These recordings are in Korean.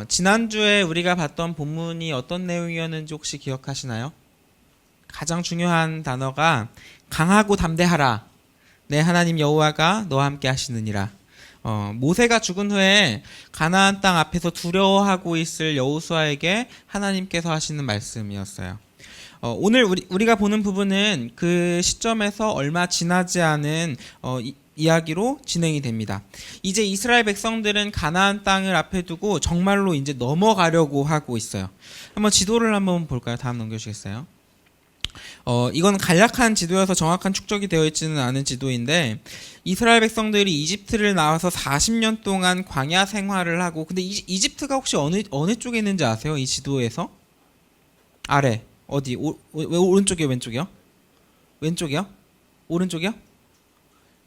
지난주에 우리가 봤던 본문이 어떤 내용이었는지 혹시 기억하시나요? 가장 중요한 단어가 강하고 담대하라. 내 하나님 여호와가 너와 함께 하시느니라. 모세가 죽은 후에 가나안 땅 앞에서 두려워하고 있을 여호수아에게 하나님께서 하시는 말씀이었어요. 오늘 우리가 보는 부분은 그 시점에서 얼마 지나지 않은 이야기로 진행이 됩니다. 이제 이스라엘 백성들은 가나안 땅을 앞에 두고 정말로 이제 넘어가려고 하고 있어요. 한번 지도를 한번 볼까요? 다음 넘겨주시겠어요? 이건 간략한 지도여서 정확한 축적이 되어 있지는 않은 지도인데, 이스라엘 백성들이 이집트를 나와서 40년 동안 광야 생활을 하고, 근데 이집트가 혹시 어느 쪽에 있는지 아세요? 이 지도에서? 아래. 어디? 왜 오른쪽이요? 왼쪽이요? 왼쪽이요? 오른쪽이요?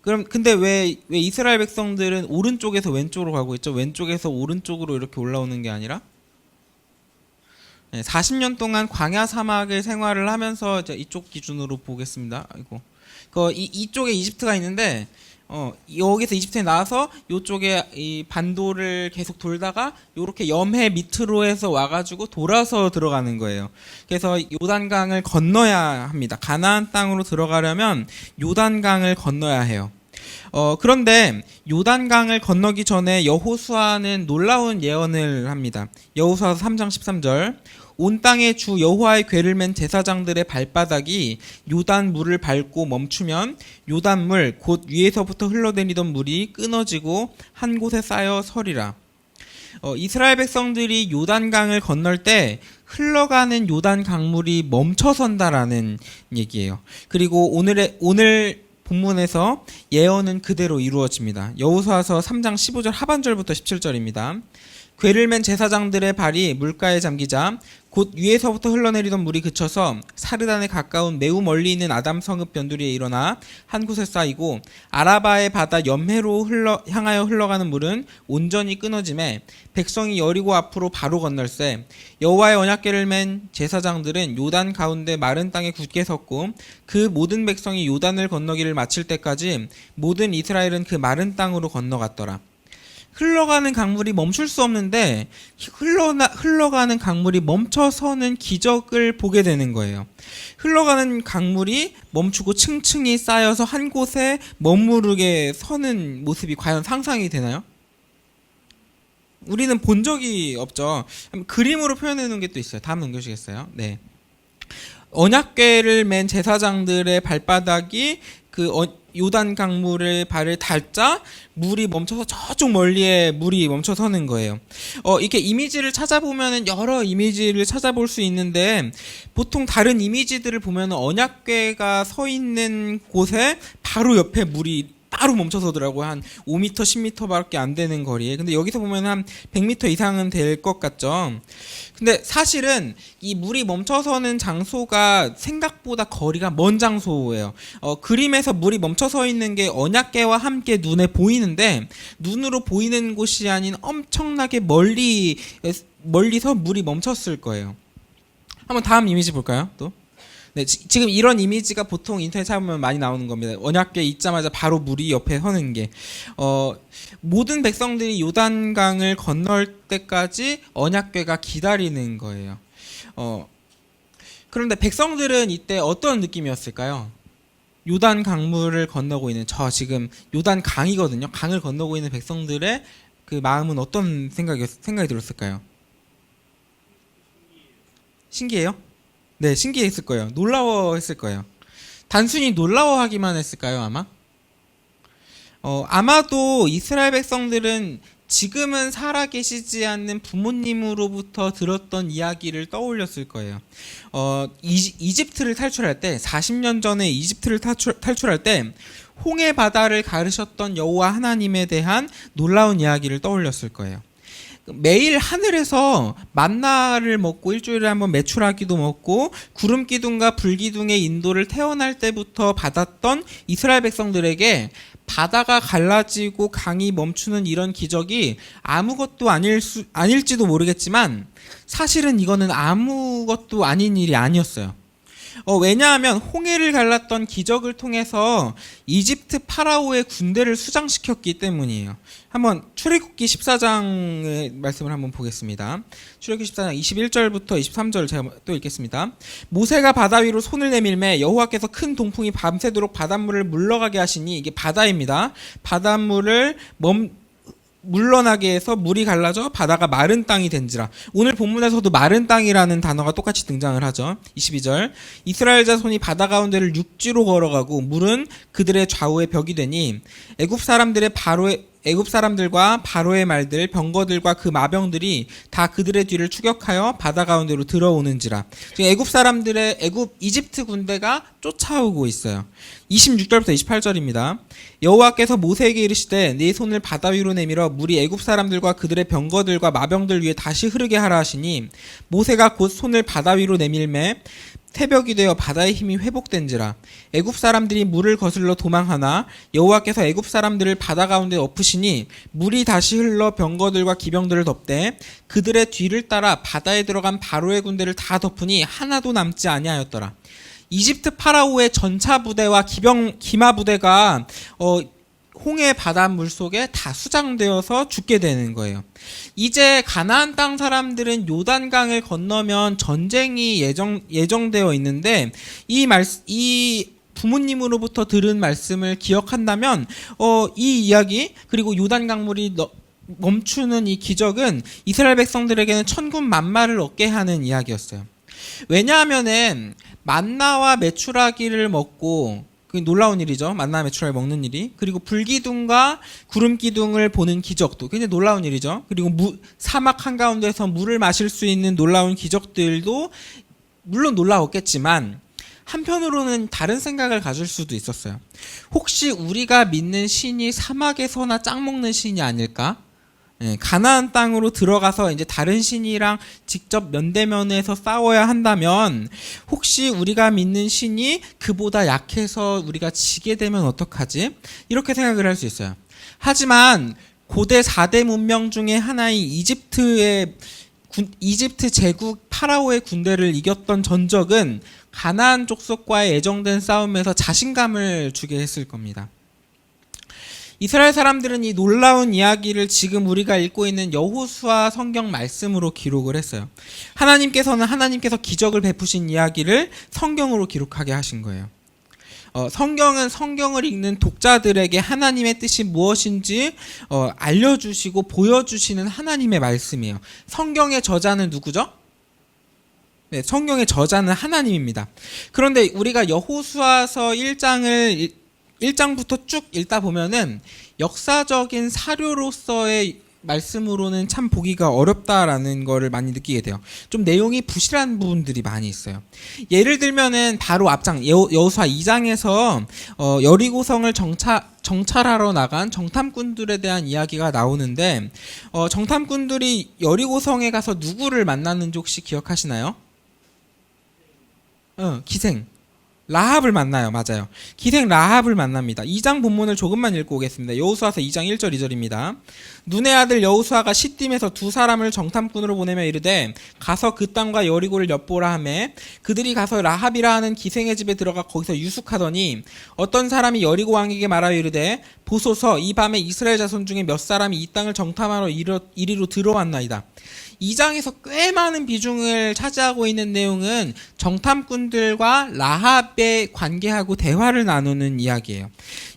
그럼 근데 왜 이스라엘 백성들은 오른쪽에서 왼쪽으로 가고 있죠? 왼쪽에서 오른쪽으로 이렇게 올라오는 게 아니라? 40년 동안 광야 사막을 생활을 하면서 이쪽 기준으로 보겠습니다. 아이고. 이쪽에 이집트가 있는데, 여기서 이집트에 나와서 이쪽에 이 반도를 계속 돌다가 요렇게 염해 밑으로 해서 와가지고 돌아서 들어가는 거예요. 그래서 요단강을 건너야 합니다. 가나안 땅으로 들어가려면 요단강을 건너야 해요. 그런데 요단강을 건너기 전에 여호수아는 놀라운 예언을 합니다. 여호수아서 3장 13절, 온 땅의 주 여호와의 궤를 맨 제사장들의 발바닥이 요단 물을 밟고 멈추면 요단물 곧 위에서부터 흘러내리던 물이 끊어지고 한 곳에 쌓여 서리라. 이스라엘 백성들이 요단강을 건널 때 흘러가는 요단 강물이 멈춰선다라는 얘기예요. 그리고 오늘 본문에서 예언은 그대로 이루어집니다. 여호수아서 3장 15절 하반절부터 17절입니다. 궤를 맨 제사장들의 발이 물가에 잠기자 곧 위에서부터 흘러내리던 물이 그쳐서 사르단에 가까운 매우 멀리 있는 아담 성읍 변두리에 일어나 한 곳에 쌓이고 아라바의 바다 염해로 향하여 흘러가는 물은 온전히 끊어지매 백성이 여리고 앞으로 바로 건널세 여호와의 언약궤를 맨 제사장들은 요단 가운데 마른 땅에 굳게 섰고 그 모든 백성이 요단을 건너기를 마칠 때까지 모든 이스라엘은 그 마른 땅으로 건너갔더라. 흘러가는 강물이 멈출 수 없는데 흘러가는 강물이 멈춰서는 기적을 보게 되는 거예요. 흘러가는 강물이 멈추고 층층이 쌓여서 한 곳에 머무르게 서는 모습이 과연 상상이 되나요? 우리는 본 적이 없죠. 그림으로 표현해 놓은 게 또 있어요. 다음 넘겨주시겠어요? 네. 언약궤를 맨 제사장들의 발바닥이 요단 강물을 발을 닿자 물이 멈춰서 저쪽 멀리에 물이 멈춰서는 거예요. 이렇게 이미지를 찾아보면은 여러 이미지를 찾아볼 수 있는데 보통 다른 이미지들을 보면은 언약궤가 서 있는 곳에 바로 옆에 물이 따로 멈춰서더라고요. 한 5m, 10m밖에 안 되는 거리에. 근데 여기서 보면 한 100m 이상은 될 것 같죠. 근데 사실은 이 물이 멈춰서는 장소가 생각보다 거리가 먼 장소예요. 그림에서 물이 멈춰서 있는 게 언약궤와 함께 눈에 보이는데 눈으로 보이는 곳이 아닌 엄청나게 멀리서 물이 멈췄을 거예요. 한번 다음 이미지 볼까요? 또. 네, 지금 이런 이미지가 보통 인터넷 찾아보면 많이 나오는 겁니다. 언약궤 있자마자 바로 물이 옆에 서는 게. 모든 백성들이 요단강을 건널 때까지 언약궤가 기다리는 거예요. 그런데 백성들은 이때 어떤 느낌이었을까요? 요단 강물을 건너고 있는 지금 요단 강이거든요. 강을 건너고 있는 백성들의 그 마음은 어떤 생각이 들었을까요? 신기해요? 네, 신기했을 거예요. 놀라워했을 거예요. 단순히 놀라워하기만 했을까요, 아마? 아마도 이스라엘 백성들은 지금은 살아계시지 않는 부모님으로부터 들었던 이야기를 떠올렸을 거예요. 이집트를 탈출할 때, 40년 전에 이집트를 탈출할 때, 홍해 바다를 가르셨던 여호와 하나님에 대한 놀라운 이야기를 떠올렸을 거예요. 매일 하늘에서 만나를 먹고 일주일에 한번 메추라기도 먹고 구름 기둥과 불 기둥의 인도를 태어날 때부터 받았던 이스라엘 백성들에게 바다가 갈라지고 강이 멈추는 이런 기적이 아무것도 아닐지도 모르겠지만 사실은 이거는 아무것도 아닌 일이 아니었어요. 왜냐하면 홍해를 갈랐던 기적을 통해서 이집트 파라오의 군대를 수장시켰기 때문이에요. 한번 출애굽기 14장의 말씀을 한번 보겠습니다. 출애굽기 14장 21절부터 23절 제가 또 읽겠습니다. 모세가 바다 위로 손을 내밀매 여호와께서 큰 동풍이 밤새도록 바닷물을 물러가게 하시니, 이게 바다입니다. 바닷물을 물러나게 해서 물이 갈라져 바다가 마른 땅이 된지라. 오늘 본문에서도 마른 땅이라는 단어가 똑같이 등장을 하죠. 22절. 이스라엘 자손이 바다 가운데를 육지로 걸어가고 물은 그들의 좌우에 벽이 되니 애굽 사람들과 바로의 말들, 병거들과 그 마병들이 다 그들의 뒤를 추격하여 바다 가운데로 들어오는지라. 지금 이집트 군대가 쫓아오고 있어요. 26절부터 28절입니다. 여호와께서 모세에게 이르시되 네 손을 바다 위로 내밀어 물이 애굽 사람들과 그들의 병거들과 마병들 위에 다시 흐르게 하라 하시니, 모세가 곧 손을 바다 위로 내밀매 새벽이 되어 바다의 힘이 회복된지라. 애굽 사람들이 물을 거슬러 도망하나 여호와께서 애굽 사람들을 바다 가운데 엎으시니 물이 다시 흘러 병거들과 기병들을 덮되 그들의 뒤를 따라 바다에 들어간 바로의 군대를 다 덮으니 하나도 남지 아니하였더라. 이집트 파라오의 전차 부대와 기마 부대가 홍해 바닷물 속에 다 수장되어서 죽게 되는 거예요. 이제 가나안 땅 사람들은 요단강을 건너면 전쟁이 예정되어 있는데, 이 부모님으로부터 들은 말씀을 기억한다면 이 이야기, 그리고 요단강물이 멈추는 이 기적은 이스라엘 백성들에게는 천군만마를 얻게 하는 이야기였어요. 왜냐하면은 만나와 메추라기를 먹고, 그게 놀라운 일이죠. 만나 메추라기 먹는 일이. 그리고 불기둥과 구름기둥을 보는 기적도 굉장히 놀라운 일이죠. 그리고 사막 한가운데서 물을 마실 수 있는 놀라운 기적들도 물론 놀라웠겠지만, 한편으로는 다른 생각을 가질 수도 있었어요. 혹시 우리가 믿는 신이 사막에서나 짱 먹는 신이 아닐까? 가나안 땅으로 들어가서 이제 다른 신이랑 직접 면대면에서 싸워야 한다면, 혹시 우리가 믿는 신이 그보다 약해서 우리가 지게 되면 어떡하지? 이렇게 생각을 할 수 있어요. 하지만 고대 4대 문명 중에 하나인 이집트 제국 파라오의 군대를 이겼던 전적은 가나안 족속과의 애정된 싸움에서 자신감을 주게 했을 겁니다. 이스라엘 사람들은 이 놀라운 이야기를 지금 우리가 읽고 있는 여호수아 성경 말씀으로 기록을 했어요. 하나님께서 기적을 베푸신 이야기를 성경으로 기록하게 하신 거예요. 성경은 성경을 읽는 독자들에게 하나님의 뜻이 무엇인지 알려주시고 보여주시는 하나님의 말씀이에요. 성경의 저자는 누구죠? 네, 성경의 저자는 하나님입니다. 그런데 우리가 여호수아서 1장부터 쭉 읽다 보면은 역사적인 사료로서의 말씀으로는 참 보기가 어렵다라는 거를 많이 느끼게 돼요. 좀 내용이 부실한 부분들이 많이 있어요. 예를 들면은 바로 앞장 여호수아 2장에서 여리고성을 정찰하러 나간 정탐꾼들에 대한 이야기가 나오는데, 정탐꾼들이 여리고성에 가서 누구를 만났는지 혹시 기억하시나요? 기생 라합을 만나요. 맞아요. 기생 라합을 만납니다. 2장 본문을 조금만 읽고 오겠습니다. 여호수아서 2장 1절 2절입니다. 눈의 아들 여호수아가 시딤에서 두 사람을 정탐꾼으로 보내며 이르되 가서 그 땅과 여리고를 엿보라 하매 그들이 가서 라합이라 하는 기생의 집에 들어가 거기서 유숙하더니 어떤 사람이 여리고 왕에게 말하여 이르되 보소서 이 밤에 이스라엘 자손 중에 몇 사람이 이 땅을 정탐하러 이리로 들어왔나이다. 2장에서 꽤 많은 비중을 차지하고 있는 내용은 정탐꾼들과 라합의 관계하고 대화를 나누는 이야기예요.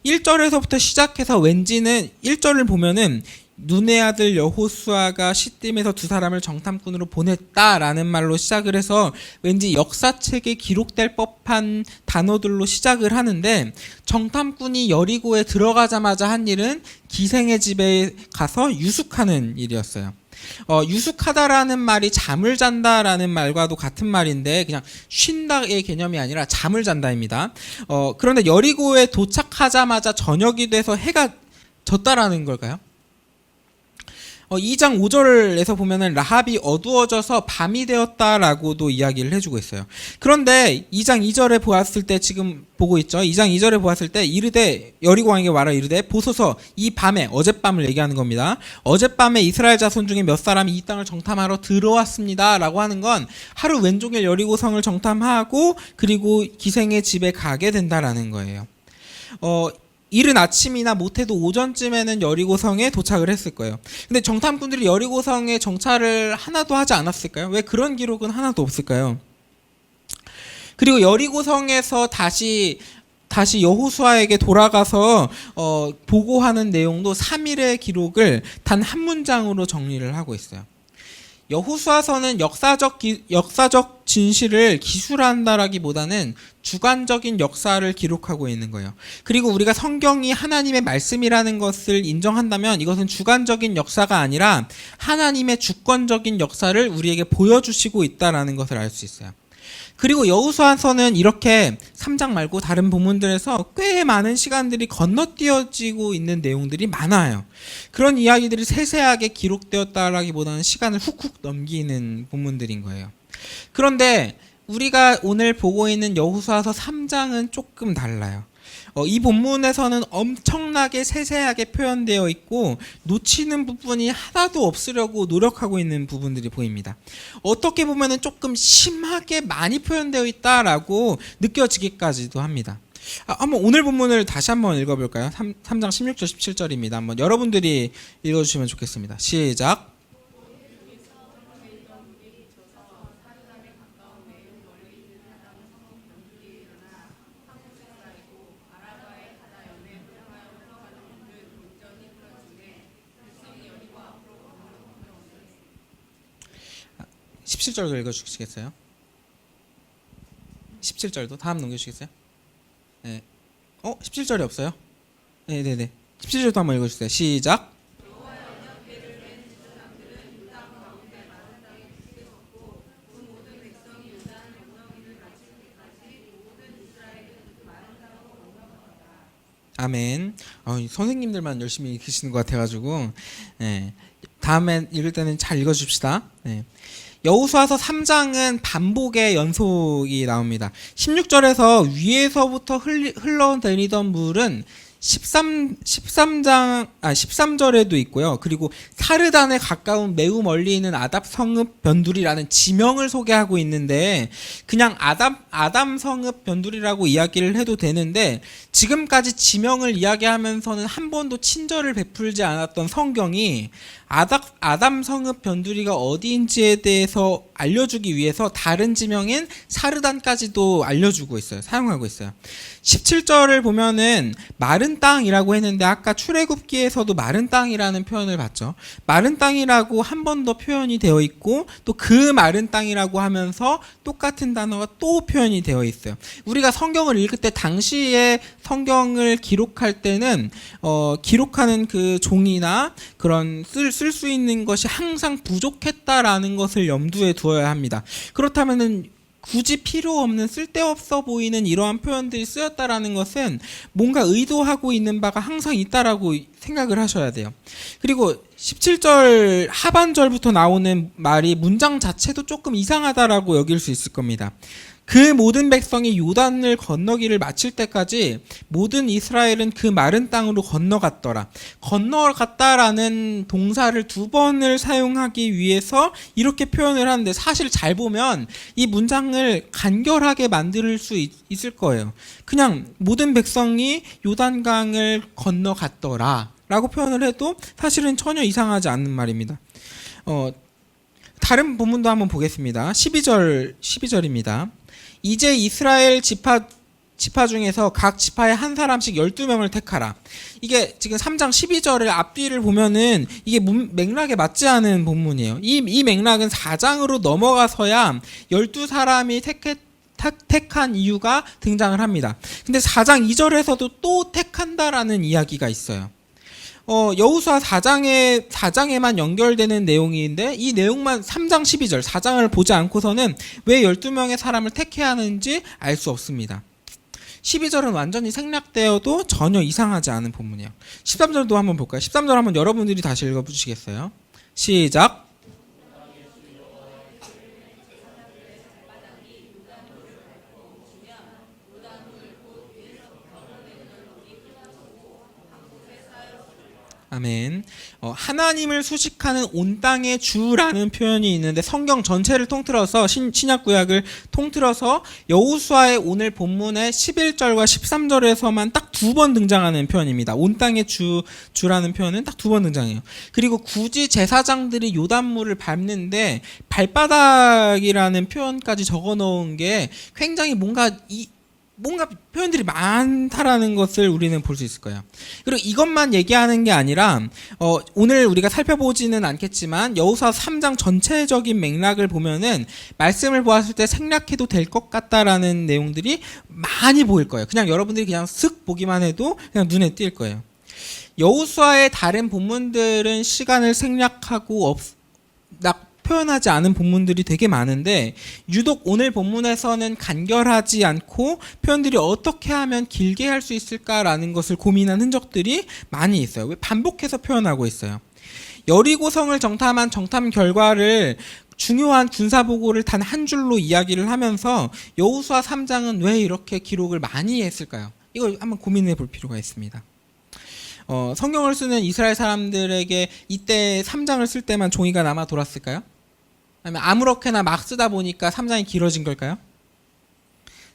1절에서부터 시작해서 왠지는 1절을 보면은 눈의 아들 여호수아가 시딤에서 두 사람을 정탐꾼으로 보냈다라는 말로 시작을 해서 왠지 역사책에 기록될 법한 단어들로 시작을 하는데, 정탐꾼이 여리고에 들어가자마자 한 일은 기생의 집에 가서 유숙하는 일이었어요. 유숙하다라는 말이 잠을 잔다라는 말과도 같은 말인데 그냥 쉰다의 개념이 아니라 잠을 잔다입니다. 그런데 여리고에 도착하자마자 저녁이 돼서 해가 졌다라는 걸까요? 2장 5절에서 보면은 라합이 어두워져서 밤이 되었다라고도 이야기를 해주고 있어요. 그런데 2장 2절에 보았을 때 지금 보고 있죠. 2장 2절에 보았을 때 이르되 여리고 왕에게 말하 이르되 보소서 이 밤에 어젯밤을 얘기하는 겁니다. 어젯밤에 이스라엘 자손 중에 몇 사람이 이 땅을 정탐하러 들어왔습니다라고 하는 건 하루 왼종일 여리고성을 정탐하고 그리고 기생의 집에 가게 된다라는 거예요. 이른 아침이나 못해도 오전쯤에는 여리고성에 도착을 했을 거예요. 근데 정탐꾼들이 여리고성에 정찰을 하나도 하지 않았을까요? 왜 그런 기록은 하나도 없을까요? 그리고 여리고성에서 다시 여호수아에게 돌아가서 보고하는 내용도 3일의 기록을 단 한 문장으로 정리를 하고 있어요. 여호수아서는 역사적 진실을 기술한다라기보다는 주관적인 역사를 기록하고 있는 거예요. 그리고 우리가 성경이 하나님의 말씀이라는 것을 인정한다면 이것은 주관적인 역사가 아니라 하나님의 주권적인 역사를 우리에게 보여주시고 있다라는 것을 알 수 있어요. 그리고 여호수아서는 이렇게 3장 말고 다른 본문들에서 꽤 많은 시간들이 건너뛰어지고 있는 내용들이 많아요. 그런 이야기들이 세세하게 기록되었다라기보다는 시간을 훅훅 넘기는 본문들인 거예요. 그런데 우리가 오늘 보고 있는 여호수아서 3장은 조금 달라요. 이 본문에서는 엄청나게 세세하게 표현되어 있고 놓치는 부분이 하나도 없으려고 노력하고 있는 부분들이 보입니다. 어떻게 보면은 조금 심하게 많이 표현되어 있다라고 느껴지기까지도 합니다. 한번 오늘 본문을 다시 한번 읽어볼까요? 3장 16절 17절입니다. 한번 여러분들이 읽어주시면 좋겠습니다. 시작. 아, 17절도 읽어주시겠어요? 17절도 다음 넘겨주시겠어요? 네. 17절이 없어요? 네네네. 17절도 한번 읽어주세요. 시작. 아멘. 선생님들만 열심히 읽으시는 것 같아가지고, 네. 다음에 읽을 때는 잘 읽어줍시다. 네. 여호수아서 3장은 반복의 연속이 나옵니다. 16절에서 위에서부터 흘러내리던 물은 13절에도 있고요. 그리고 사르단에 가까운 매우 멀리 있는 아답 성읍 변두리라는 지명을 소개하고 있는데 그냥 아담 성읍 변두리라고 이야기를 해도 되는데 지금까지 지명을 이야기하면서는 한 번도 친절을 베풀지 않았던 성경이 아담 성읍 변두리가 어디인지에 대해서 알려주기 위해서 다른 지명인 사르단까지도 알려주고 있어요. 사용하고 있어요. 17절을 보면은 마른 땅이라고 했는데 아까 출애굽기에서도 마른 땅이라는 표현을 봤죠. 마른 땅이라고 한 번 더 표현이 되어 있고 또 그 마른 땅이라고 하면서 똑같은 단어가 또 표현이 되어 있어요. 우리가 성경을 읽을 때 당시에 성경을 기록할 때는 기록하는 그 종이나 그런 쓸 수 있는 것이 항상 부족했다라는 것을 염두에 두어야 합니다. 그렇다면은 굳이 필요 없는 쓸데없어 보이는 이러한 표현들이 쓰였다라는 것은 뭔가 의도하고 있는 바가 항상 있다라고 생각을 하셔야 돼요. 그리고 17절 하반절부터 나오는 말이 문장 자체도 조금 이상하다라고 여길 수 있을 겁니다. 그 모든 백성이 요단을 건너기를 마칠 때까지 모든 이스라엘은 그 마른 땅으로 건너갔더라. 건너갔다라는 동사를 2번을 사용하기 위해서 이렇게 표현을 하는데 사실 잘 보면 이 문장을 간결하게 만들 수 있을 거예요. 그냥 모든 백성이 요단강을 건너갔더라 라고 표현을 해도 사실은 전혀 이상하지 않는 말입니다. 다른 본문도 한번 보겠습니다. 12절입니다. 이제 이스라엘 지파 중에서 각 지파에 한 사람씩 12명을 택하라. 이게 지금 3장 12절의 앞뒤를 보면은 이게 맥락에 맞지 않은 본문이에요. 이 맥락은 4장으로 넘어가서야 12사람이 택한 이유가 등장을 합니다. 근데 4장 2절에서도 또 택한다라는 이야기가 있어요. 여호수아 4장에만 연결되는 내용인데 이 내용만 3장 12절 4장을 보지 않고서는 왜 12명의 사람을 택해야 하는지 알 수 없습니다. 12절은 완전히 생략되어도 전혀 이상하지 않은 본문이에요. 13절도 한번 볼까요? 13절 한번 여러분들이 다시 읽어주시겠어요? 시작. 아멘. 하나님을 수식하는 온 땅의 주라는 표현이 있는데 성경 전체를 통틀어서 신약 구약을 통틀어서 여호수아의 오늘 본문의 11절과 13절에서만 딱 2번 등장하는 표현입니다. 온 땅의 주라는 표현은 딱 2번 등장해요. 그리고 굳이 제사장들이 요단물을 밟는데 발바닥이라는 표현까지 적어 놓은 게 굉장히 뭔가 표현들이 많다라는 것을 우리는 볼 수 있을 거예요. 그리고 이것만 얘기하는 게 아니라 오늘 우리가 살펴보지는 않겠지만 여호수아 3장 전체적인 맥락을 보면은 말씀을 보았을 때 생략해도 될 것 같다라는 내용들이 많이 보일 거예요. 그냥 여러분들이 그냥 쓱 보기만 해도 그냥 눈에 띌 거예요. 여호수아의 다른 본문들은 시간을 생략하고 표현하지 않은 본문들이 되게 많은데 유독 오늘 본문에서는 간결하지 않고 표현들이 어떻게 하면 길게 할 수 있을까라는 것을 고민한 흔적들이 많이 있어요. 왜 반복해서 표현하고 있어요. 여리고성을 정탐한 정탐 결과를 중요한 군사보고를 단 한 줄로 이야기를 하면서 여호수아 3장은 왜 이렇게 기록을 많이 했을까요? 이거 한번 고민해 볼 필요가 있습니다. 성경을 쓰는 이스라엘 사람들에게 이때 3장을 쓸 때만 종이가 남아 돌았을까요? 아니면 아무렇게나 막 쓰다 보니까 3장이 길어진 걸까요?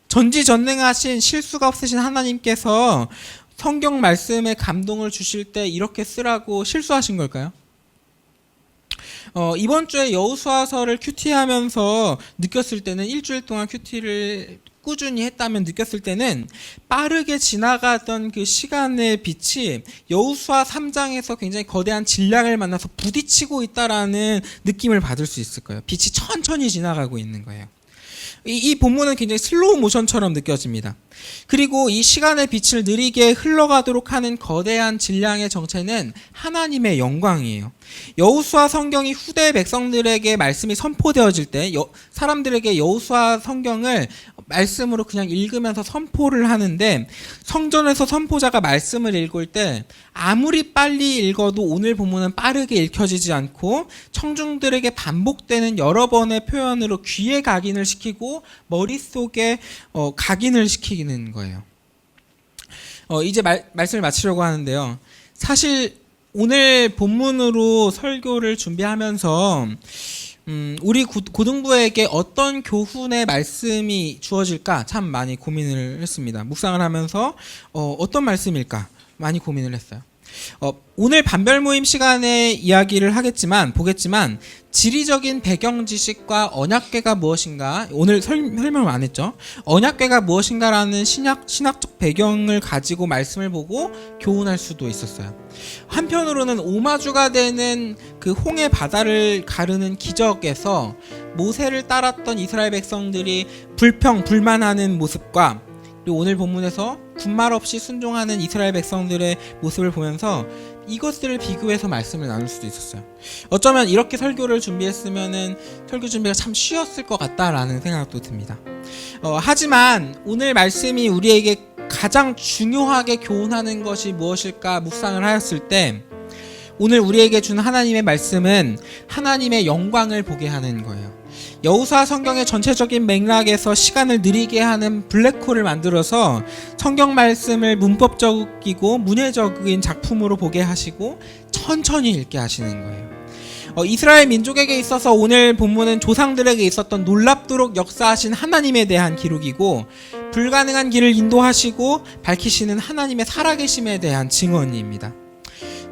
전지전능하신 실수가 없으신 하나님께서 성경 말씀에 감동을 주실 때 이렇게 쓰라고 실수하신 걸까요? 이번 주에 여호수아서를 큐티하면서 느꼈을 때는 일주일 동안 큐티를 꾸준히 했다면 느꼈을 때는 빠르게 지나가던 그 시간의 빛이 여호수아 3장에서 굉장히 거대한 질량을 만나서 부딪히고 있다라는 느낌을 받을 수 있을 거예요. 빛이 천천히 지나가고 있는 거예요. 이 본문은 굉장히 슬로우 모션처럼 느껴집니다. 그리고 이 시간의 빛을 느리게 흘러가도록 하는 거대한 질량의 정체는 하나님의 영광이에요. 여호수아 성경이 후대 백성들에게 말씀이 선포되어질 때 사람들에게 여호수아 성경을 말씀으로 그냥 읽으면서 선포를 하는데 성전에서 선포자가 말씀을 읽을 때 아무리 빨리 읽어도 오늘 본문은 빠르게 읽혀지지 않고 청중들에게 반복되는 여러 번의 표현으로 귀에 각인을 시키고 머릿속에 각인을 시키는 거예요. 이제 말씀을 마치려고 하는데요. 사실 오늘 본문으로 설교를 준비하면서 우리 고등부에게 어떤 교훈의 말씀이 주어질까 참 많이 고민을 했습니다. 묵상을 하면서 어떤 말씀일까 많이 고민을 했어요. 오늘 반별 모임 시간에 이야기를 보겠지만 지리적인 배경 지식과 언약궤가 무엇인가 오늘 설명을 안 했죠. 언약궤가 무엇인가라는 신학적 배경을 가지고 말씀을 보고 교훈할 수도 있었어요. 한편으로는 오마주가 되는 그 홍해 바다를 가르는 기적에서 모세를 따랐던 이스라엘 백성들이 불만하는 모습과 그리고 오늘 본문에서 군말 없이 순종하는 이스라엘 백성들의 모습을 보면서 이것들을 비교해서 말씀을 나눌 수도 있었어요. 어쩌면 이렇게 설교를 준비했으면은 설교 준비가 참 쉬웠을 것 같다라는 생각도 듭니다. 하지만 오늘 말씀이 우리에게 가장 중요하게 교훈하는 것이 무엇일까 묵상을 하였을 때 오늘 우리에게 준 하나님의 말씀은 하나님의 영광을 보게 하는 거예요. 여호수아 성경의 전체적인 맥락에서 시간을 느리게 하는 블랙홀을 만들어서 성경 말씀을 문법적이고 문해적인 작품으로 보게 하시고 천천히 읽게 하시는 거예요. 이스라엘 민족에게 있어서 오늘 본문은 조상들에게 있었던 놀랍도록 역사하신 하나님에 대한 기록이고 불가능한 길을 인도하시고 밝히시는 하나님의 살아계심에 대한 증언입니다.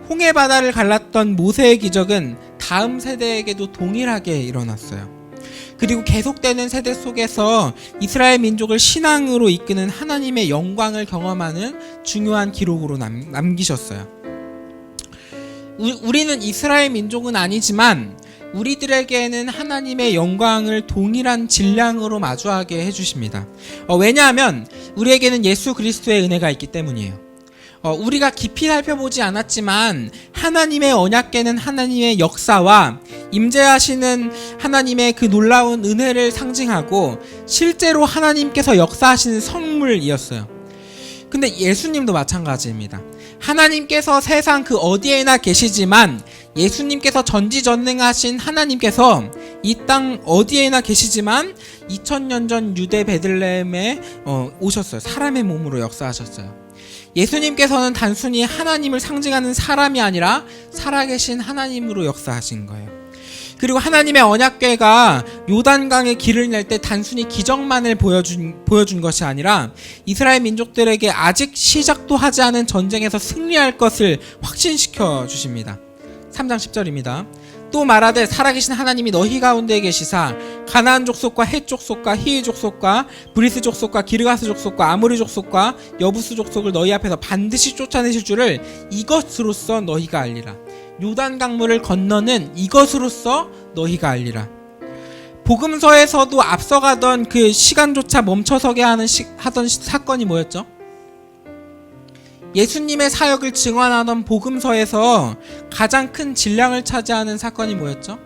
홍해 바다를 갈랐던 모세의 기적은 다음 세대에게도 동일하게 일어났어요. 그리고 계속되는 세대 속에서 이스라엘 민족을 신앙으로 이끄는 하나님의 영광을 경험하는 중요한 기록으로 남기셨어요. 우리는 이스라엘 민족은 아니지만 우리들에게는 하나님의 영광을 동일한 질량으로 마주하게 해주십니다. 왜냐하면 우리에게는 예수 그리스도의 은혜가 있기 때문이에요. 우리가 깊이 살펴보지 않았지만 하나님의 언약궤는 하나님의 역사와 임재하시는 하나님의 그 놀라운 은혜를 상징하고 실제로 하나님께서 역사하시는 성물이었어요. 근데 예수님도 마찬가지입니다. 하나님께서 세상 그 어디에나 계시지만 예수님께서 전지전능하신 하나님께서 이 땅 어디에나 계시지만 2000년 전 유대 베들레헴에 오셨어요. 사람의 몸으로 역사하셨어요. 예수님께서는 단순히 하나님을 상징하는 사람이 아니라 살아계신 하나님으로 역사하신 거예요. 그리고 하나님의 언약궤가 요단강에 길을 낼 때 단순히 기적만을 보여준 것이 아니라 이스라엘 민족들에게 아직 시작도 하지 않은 전쟁에서 승리할 것을 확신시켜 주십니다. 3장 10절입니다. 또 말하되 살아계신 하나님이 너희 가운데 계시사 가나안 족속과 헷 족속과 히위 족속과 브리스 족속과 기르가스 족속과 아모리 족속과 여부스 족속을 너희 앞에서 반드시 쫓아내실 줄을 이것으로써 너희가 알리라. 요단 강물을 건너는 이것으로써 너희가 알리라. 복음서에서도 앞서가던 그 시간조차 멈춰서게 하던 사건이 뭐였죠? 예수님의 사역을 증언하던 복음서에서 가장 큰 질량을 차지하는 사건이 뭐였죠?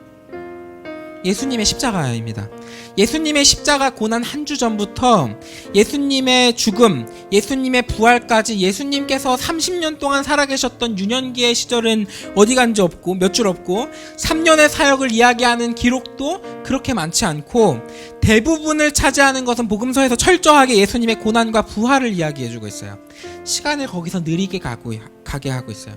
예수님의 십자가입니다. 예수님의 십자가 고난 한 주 전부터 예수님의 죽음, 예수님의 부활까지 예수님께서 30년 동안 살아계셨던 유년기의 시절은 어디 간지 없고 몇 줄 없고 3년의 사역을 이야기하는 기록도 그렇게 많지 않고 대부분을 차지하는 것은 복음서에서 철저하게 예수님의 고난과 부활을 이야기해주고 있어요. 시간을 거기서 느리게 가게 하고 있어요.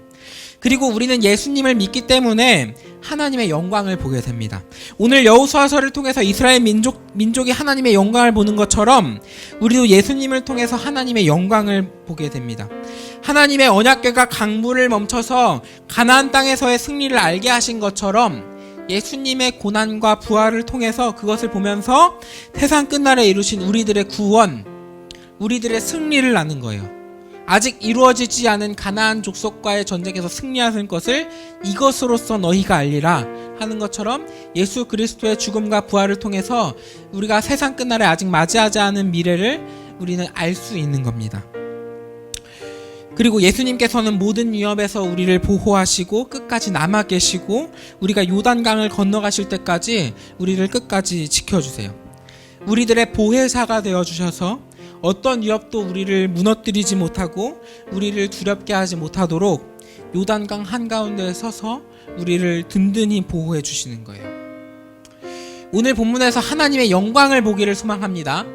그리고 우리는 예수님을 믿기 때문에 하나님의 영광을 보게 됩니다. 오늘 여호수아서를 통해서 이스라엘 민족이 하나님의 영광을 보는 것처럼 우리도 예수님을 통해서 하나님의 영광을 보게 됩니다. 하나님의 언약궤가 강물을 멈춰서 가나안 땅에서의 승리를 알게 하신 것처럼 예수님의 고난과 부활을 통해서 그것을 보면서 세상 끝날에 이루신 우리들의 구원, 우리들의 승리를 아는 거예요. 아직 이루어지지 않은 가나안 족속과의 전쟁에서 승리하는 것을 이것으로써 너희가 알리라 하는 것처럼 예수 그리스도의 죽음과 부활을 통해서 우리가 세상 끝날에 아직 맞이하지 않은 미래를 우리는 알 수 있는 겁니다. 그리고 예수님께서는 모든 위협에서 우리를 보호하시고 끝까지 남아 계시고 우리가 요단강을 건너가실 때까지 우리를 끝까지 지켜주세요. 우리들의 보혜사가 되어주셔서 어떤 위협도 우리를 무너뜨리지 못하고 우리를 두렵게 하지 못하도록 요단강 한가운데에 서서 우리를 든든히 보호해 주시는 거예요. 오늘 본문에서 하나님의 영광을 보기를 소망합니다.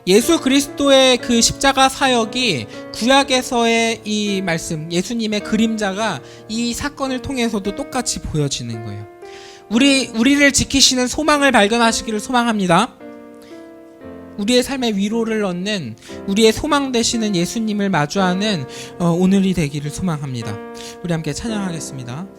예수 그리스도의 그 십자가 사역이 구약에서의 이 말씀, 예수님의 그림자가 이 사건을 통해서도 똑같이 보여지는 거예요. 우리를 지키시는 소망을 발견하시기를 소망합니다. 우리의 삶에 위로를 얻는 우리의 소망 되시는 예수님을 마주하는 오늘이 되기를 소망합니다. 우리 함께 찬양하겠습니다.